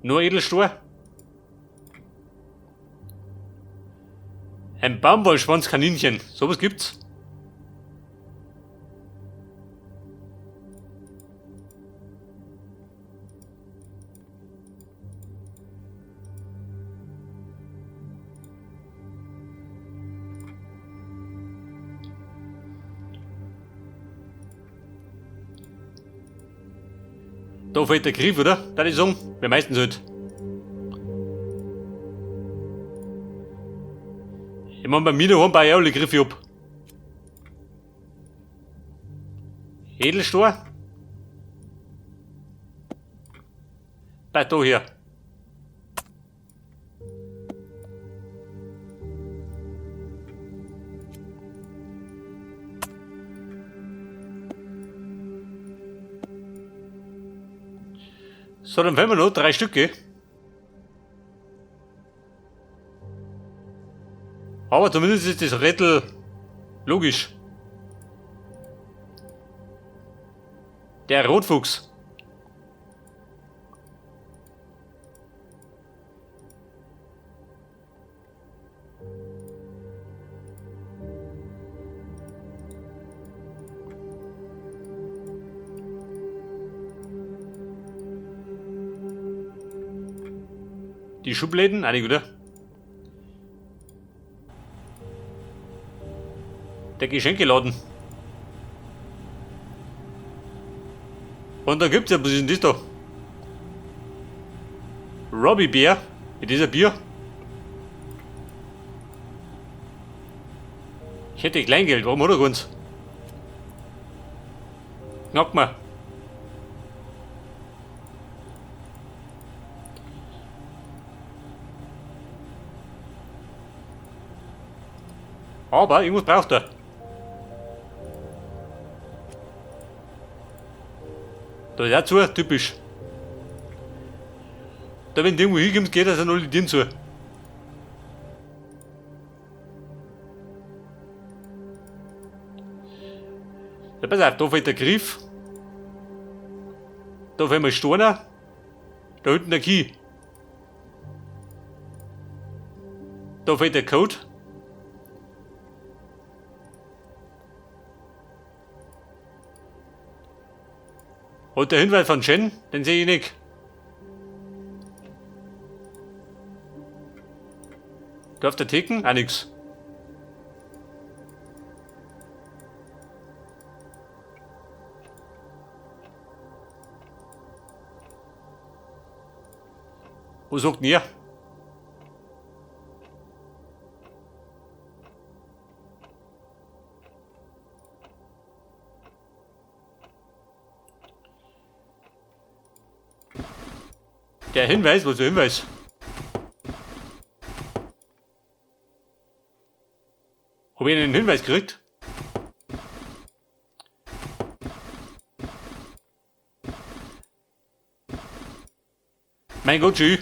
Nur Edelstahl. Ein Baumwollschwanzkaninchen. Sowas gibt's. Da fällt der Griff, oder? Da ist um. Wer meistens halt. Ich meine, bei mir daheim baue ich alle Griffe ab. Edelstahl. Bei da hier. So, dann fehlen wir noch 3 Stücke. Aber zumindest ist das Rätsel logisch. Der Rotfuchs. Die Schubläden, einig, oder? Der Geschenkeladen. Und da gibt's ja, was ist denn das da? Robbie Bär. Mit dieser Bier. Ich hätte Kleingeld, warum hat er ganz? Knack mal. Aber irgendwas braucht er. Da ist auch zu, typisch. Da wenn du irgendwo hinkommst, geht das an alle Tieren zu. Ja, pass auf, da fällt der Griff. Da fällt mal Steiner. Da hinten der Key. Da fällt der Code. Und der Hinweis von Shen, den sehe ich nicht. Da auf der Theken? Auch nix. Wo sagt denn ihr? Der Hinweis, was ist der Hinweis? Hab ich einen Hinweis gekriegt? Mein Gott, schön.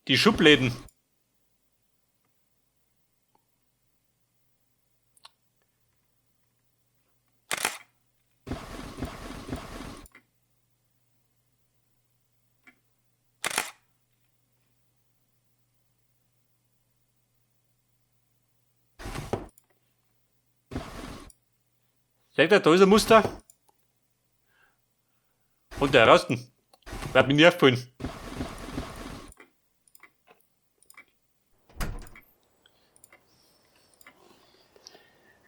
Die Schubläden. Seht ihr, da ist ein Muster. Und der Rasten. Wird mir nie aufgefallen.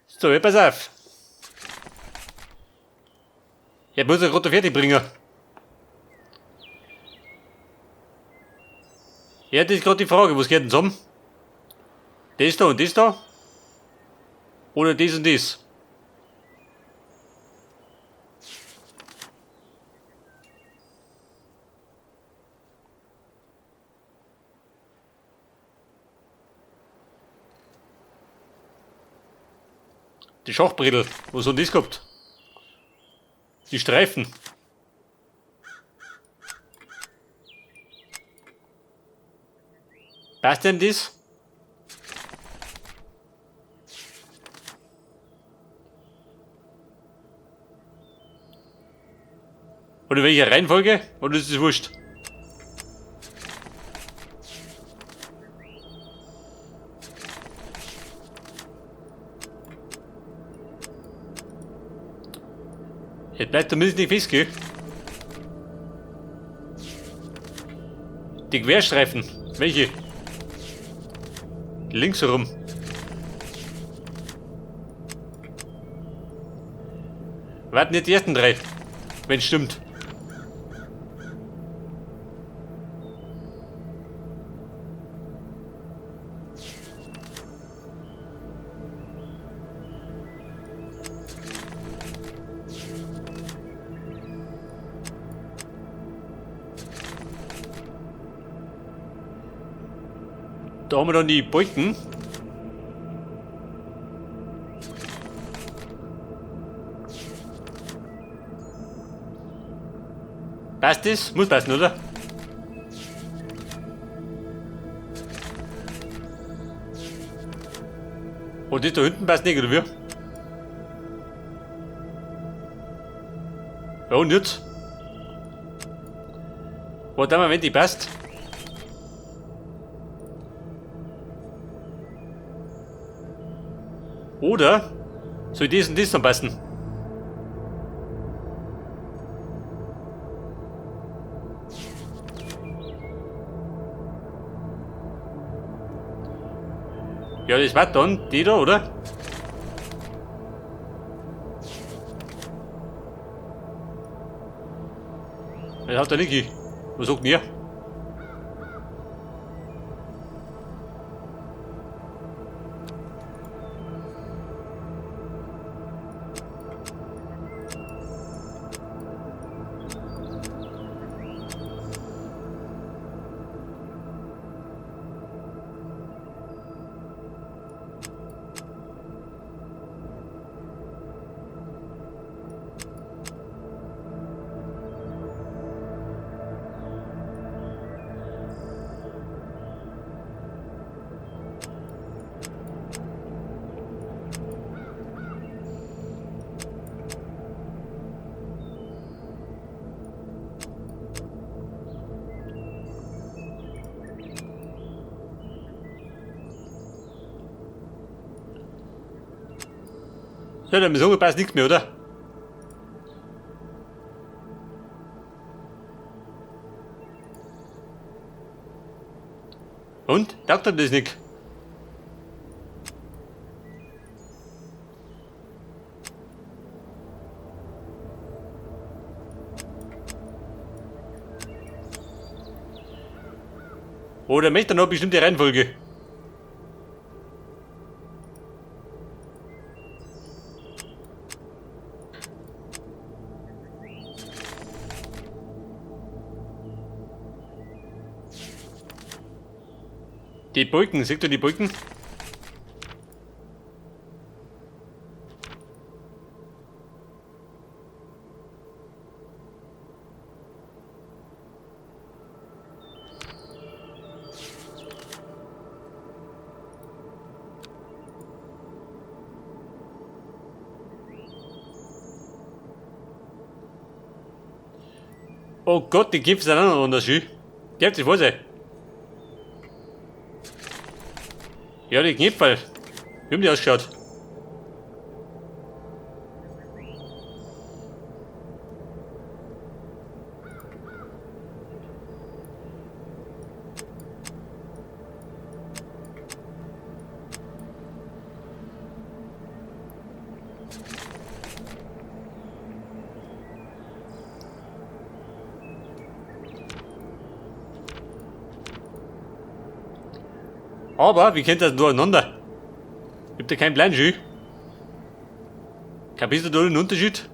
So, pass auf. Ich muss eine rote fertig bringen. Ja, das ist gerade die Frage, was geht denn zusammen? Das da und das da? Oder das und das? Die Schachbredel, was hat das gehabt? Die Streifen. Passt denn das? Oder welche Reihenfolge? Oder ist das wurscht? Jetzt bleibt zumindest nicht fest, gell? Die Querstreifen. Welche? Links herum. Warten jetzt die ersten 3. Wenn es stimmt. Da haben wir dann die Balken. Passt das? Muss passen, oder? Und das da hinten passt nicht, oder wie? Ja, und jetzt? Warte mal, wenn die passt. Oder soll das und das dann passen? Ja, das war dann die da, oder? Das hat er nicht. Was sagt mir? Ja, dann sagen wir passt nichts mehr, oder? Und? Taugt er das nicht? Oder möchte er noch eine bestimmte Reihenfolge? Die Balken, siehst du die Balken? Oh Gott, die Gipfel sind auch noch anders schön. Gebt sich vor sich. Ja, die Knöpfe. Wie haben die ausgeschaut? Aber, wie kennt das durcheinander? Gibt ja keinen Plan, schön. Kapierst du da den Unterschied?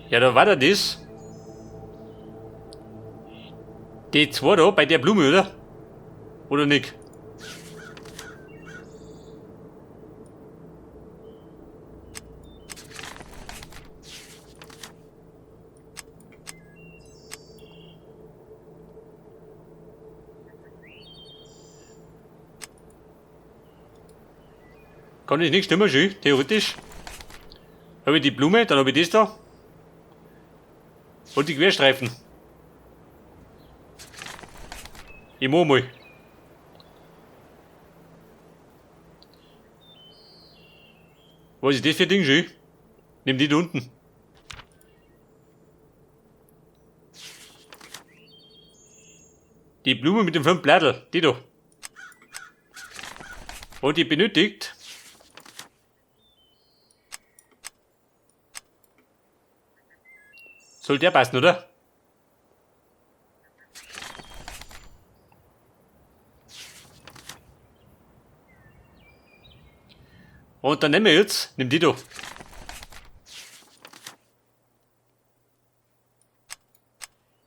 Ja, da war da das. Die zwei da bei der Blume, oder? Oder nicht? Kann ich nicht stimmen, schön, theoretisch. Habe ich die Blume, dann habe ich das da. Und die Querstreifen. Ich mach mal. Was ist das für ein Ding, schön? Nimm die da unten. Die Blume mit dem 5 Blättel, die da. Und die benötigt. Soll der passen, oder? Und dann nehmen wir jetzt, nimm die da.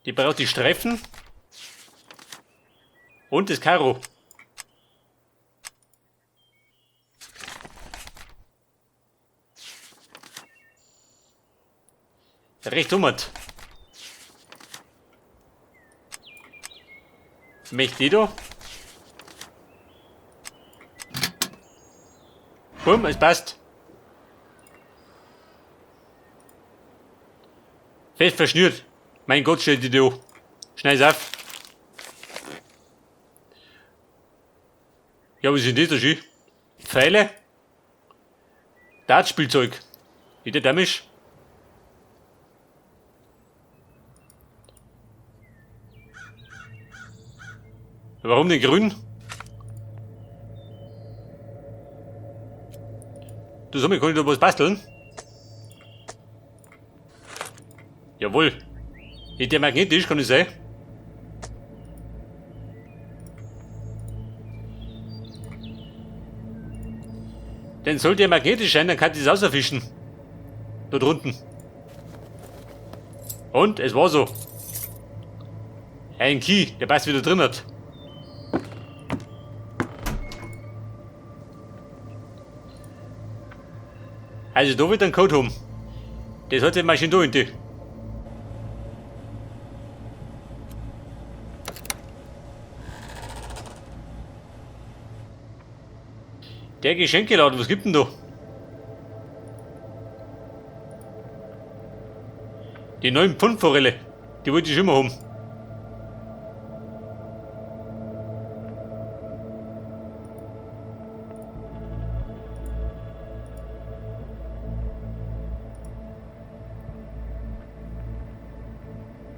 Die braucht die Streifen. Und das Karo. Recht um. Möchte die da. Bumm, es passt. Fest verschnürt. Mein Gott, stell die da. Schneid's auf. Ja, was ist denn das da schön? Pfeile. Dartspielzeug. Wie der dämmisch. Warum denn grün? Du sag mal, kann ich da was basteln? Jawohl. Ist der magnetisch, kann ich sein? Dann sollte der magnetisch sein, dann kann ich das rausfischen. Da drunten. Und es war so. Ein Key, der passt wieder drin hat. Also da wird ein Code haben. Das hat die Maschine da hinten. Der Geschenkeladen, was gibt denn da? Die 9 Pfund Forelle. Die wollte ich immer haben.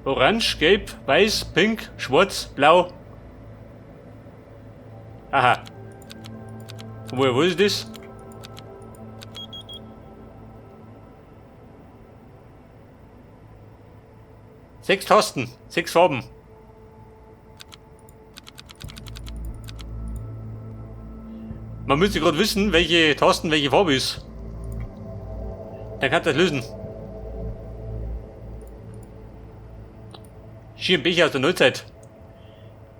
Orange, gelb, weiß, pink, schwarz, blau. Aha. Und woher weiß ich das? Sechs Tasten, 6 Farben. Man müsste gerade wissen, welche Tasten welche Farbe ist. Dann kann das lösen. Schirmbecher aus der Neuzeit.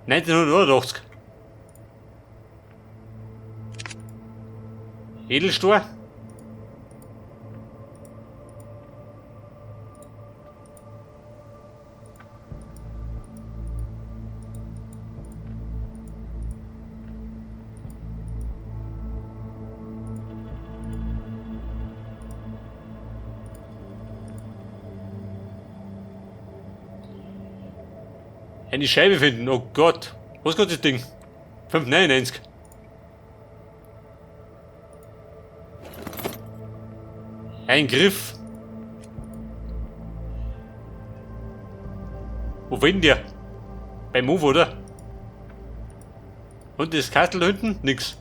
1989. Edelstahl. Eine Scheibe finden, oh Gott. Was kostet das Ding? 5,99. Ein Griff. Wo war denn der? Beim Move, oder? Und das Kastel da hinten? Nix.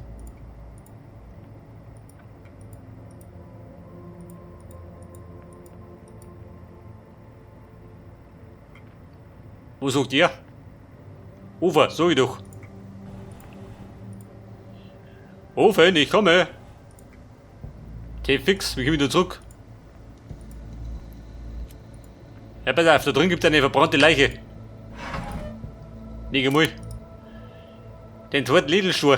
Wo sagt ihr? Ufer, sag ich doch. Ofen, ich komme. Okay, fix, wir gehen wieder zurück. Ja, pass auf, da drin gibt es eine verbrannte Leiche. Leg mal. Den toten Lidl-Schuh.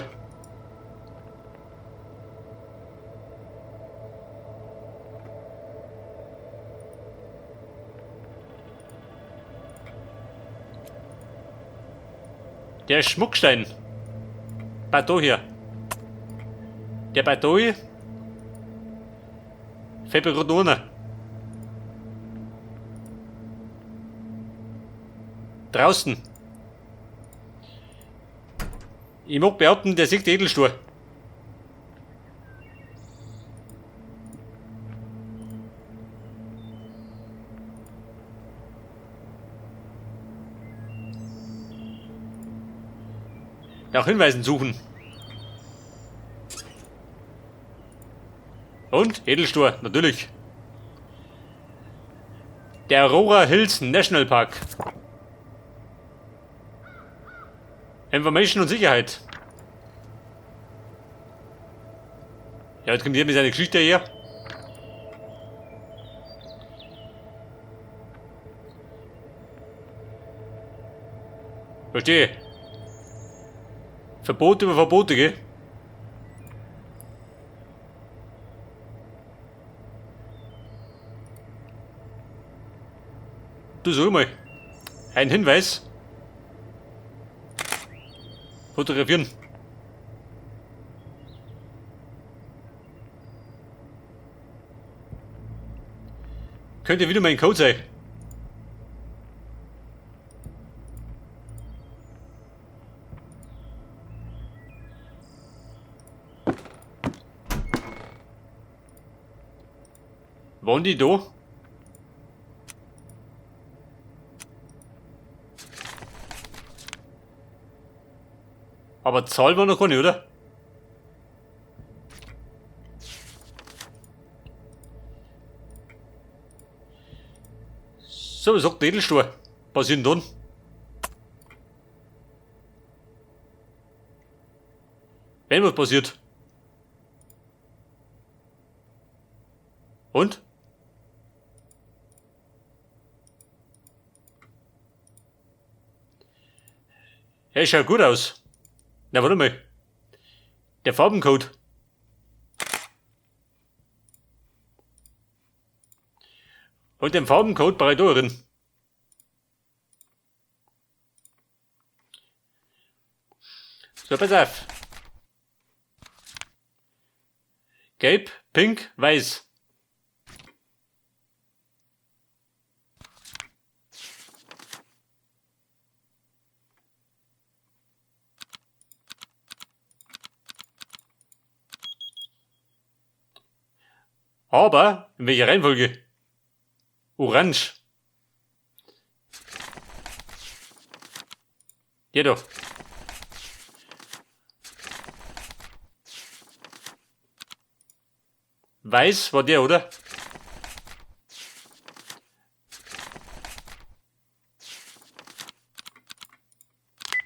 Der Schmuckstein. Bateau hier. Der Bateau hier. Fällt mir gerade runter. Draußen. Ich mag behaupten, der sieht Edelstahl. Nach Hinweisen suchen. Und? Edelstahl, natürlich. Der Aurora Hills National Park. Information und Sicherheit. Ja, jetzt kommt hier mit seiner Geschichte her. Verstehe. Verbote über Verbote, gell? Du sag mal. Ein Hinweis. Fotografieren. Könnte wieder mein Code sein. Waren die da? Aber Zahl war noch gar nicht, oder? So, was sagt der Edelstahl? Was ist denn dann? Wenn was passiert. Und? Ja, schaut gut aus. Na, warte mal. Der Farbencode. Und den Farbencode brauche ich da drin. So, pass auf. Gelb, pink, weiß. Aber, in welcher Reihenfolge? Orange. Hier doch. Weiß war der, oder?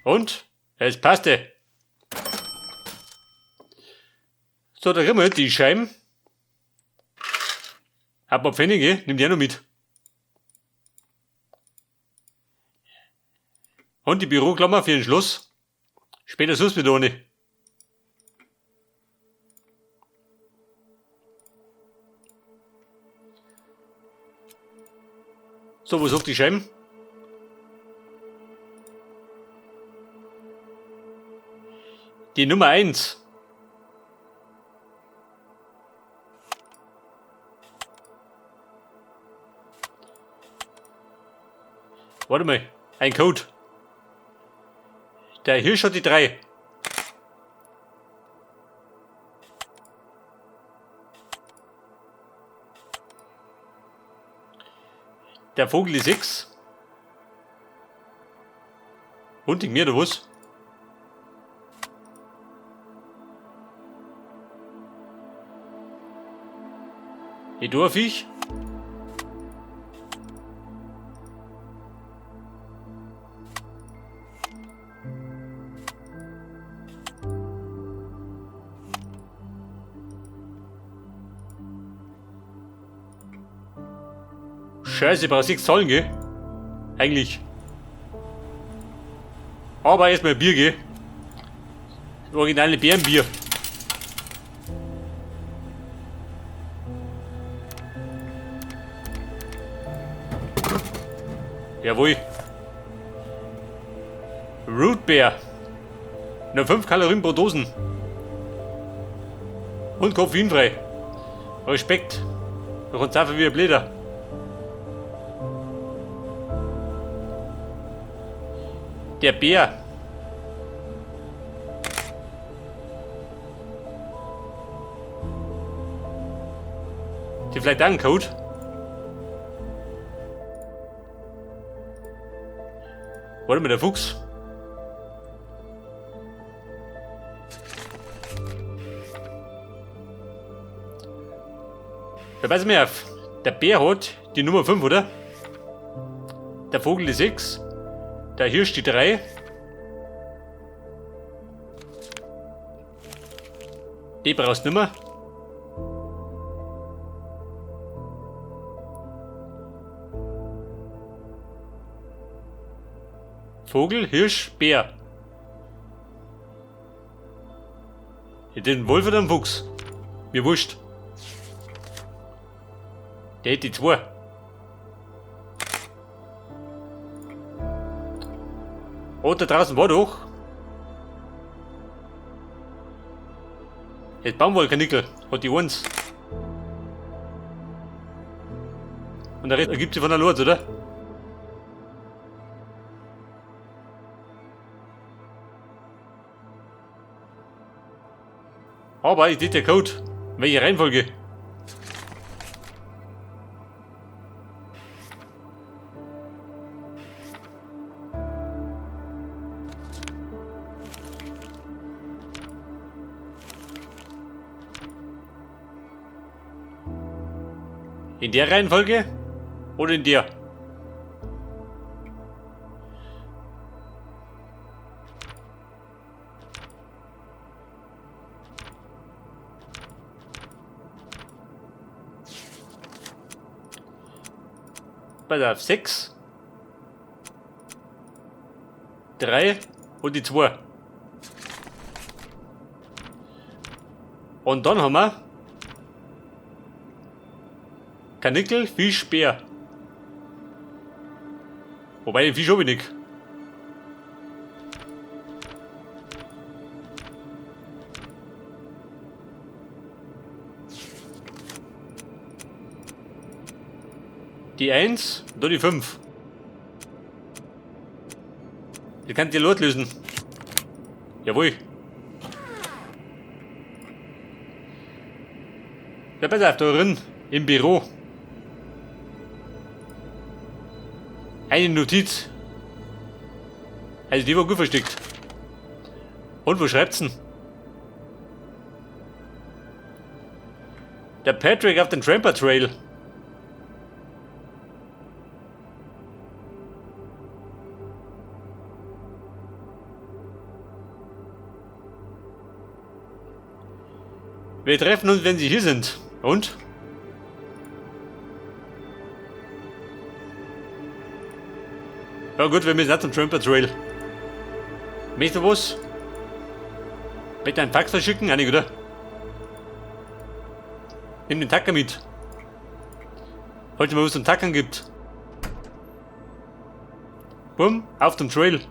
Und? Es passte. So, da kriegen wir die Scheiben. Hat man Pfennige, nimmt die auch noch mit. Und die Büroklammer für den Schluss. Später suchst du wieder ohne. So, wo sucht die Scheiben? Die Nummer 1. Warte mal, ein Code. Der Hirsch hat die 3. Der Vogel die 6. Und ich mir oder was? Die Dorfviech. Scheiße, ich brauche 6 Zahlen, gell? Eigentlich. Aber erstmal Bier, gell? Das originale Bärenbier. Jawohl. Root Beer. Nur 5 Kalorien pro Dosen. Und koffeinfrei. Respekt. Da kommt einfach wie ein Blätter. Der Bär. Die vielleicht auch einen Code? Warte mal, der Fuchs. Da weiß ich mir auf. Der Bär hat die Nummer 5, oder? Der Vogel die 6. Der Hirsch die 3. Die brauchst du nicht mehr. Vogel, Hirsch, Bär. Den Wolf oder den Fuchs? Mir wurscht. Der hätte die 2. Oh, da draußen war doch. Jetzt Baumwollkanickel hat die 1. Und der Rest ergibt sich von der Lords, oder? Aber ich sehe der Code. Welche Reihenfolge? In der Reihenfolge? Oder in der? Pass auf, 6, 3 und die 2. Und dann haben wir Kanickel, Fisch, Bär. Wobei den Fisch habe ich nicht. Die 1, da die 5. Die kann die Lot lösen. Jawohl. Ja, pass auf, da drin, im Büro. Eine Notiz. Also die war gut versteckt. Und wo schreibt's denn? Der Patrick auf den Tramper Trail. Wir treffen uns, wenn Sie hier sind. Und? Ja gut, wir müssen auch zum Tramper Trail. Möchtest du was? Bitte einen Fax verschicken? Auch nicht, oder? Nimm den Tacker mit. Falls es mal was zum Tackern gibt. Bumm, auf dem Trail.